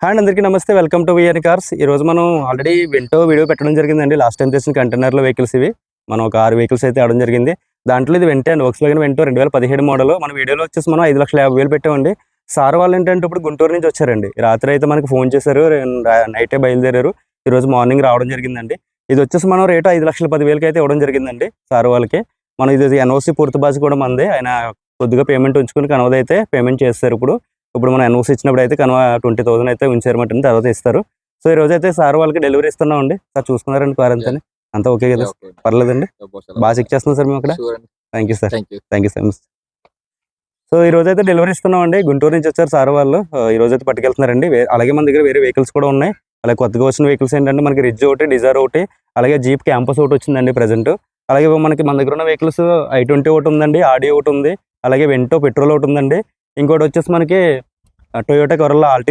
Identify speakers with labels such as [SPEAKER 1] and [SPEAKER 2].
[SPEAKER 1] Hi అండి, అందరికీ నమస్తే. Welcome to VR cars. ఈరోజు మనం ఆల్రెడీ వెంటో వీడియో పెట్టడం జరిగిందండి. లాస్ట్ టైం చేసిన కంటైనర్ల వెహికల్స్ ఇవి. మనం ఒక 6 వెహికల్స్ అయితే అవడం జరిగింది. దాంట్లో ఇది వెంటే అండి, వోక్స్‌వ్యాగన్ వెంటో 2017 మోడల్. మన వీడియోలో వచ్చేసి మనం 5,50,000 పెట్టామండి. సార్ వాళ్ళు ఏంటంటే ఇప్పుడు గుంటూరు నుంచి వచ్చారండి. రాత్రి అయితే మనకి ఫోన్ చేశారు, నైటే బయలుదేరారు. ఈరోజు మార్నింగ్ రావడం జరిగిందండి. ఇది వచ్చేసి మనం రేటు 5,10,000 అయితే ఇవ్వడం జరిగిందండి సార్ వాళ్ళకి. మనం ఇది ఎన్ఓసి పూర్తి బాధ్యత కూడా మనది. ఆయన కొద్దిగా పేమెంట్ ఉంచుకుని కనవదైతే పేమెంట్ చేస్తారు. ఇప్పుడు మనం ఎన్ఓసి ఇచ్చినప్పుడు అయితే 20,000 అయితే ఉంచారన్నమాట. తర్వాత ఇస్తారు. సో ఈ రోజు అయితే సార్ వాళ్ళకి డెలివరీ ఇస్తున్నామండి. సార్ చూసుకున్నారండి కార్ అంతా ఓకే కదా? పర్లేదండి, బాగా చెక్ చేస్తున్నాం సార్ మేము అక్కడ. Thank you sir, thank you so much. So ఈ రోజు అయితే డెలివరీ ఇస్తున్నామండి. గుంటూరు నుంచి వచ్చారు సార్ వాళ్ళు. ఈ రోజు అయితే పట్టుకెళ్తున్నారండి. అలాగే మన దగ్గర వేరే వెహికల్స్ కూడా ఉన్నాయి. అలాగే కొత్తగా వచ్చిన వెహికల్స్ ఏంటంటే మనకి రిడ్జ్ ఒకటి, డిజైర్ ఒకటి, అలాగే జీప్ క్యాంపస్ ఒకటి వచ్చిందండి ప్రెజెంట్. అలాగే మన దగ్గర ఉన్న వెహికల్స్ i20 ఒకటి ఉందండి, ఆడి ఒకటి ఉంది, అలాగే వెంటో పెట్రోల్ ఒకటి ఉందండి. ఇంకోటి వచ్చేసి మనకి టొయోటా కరోలా ఆల్టిస్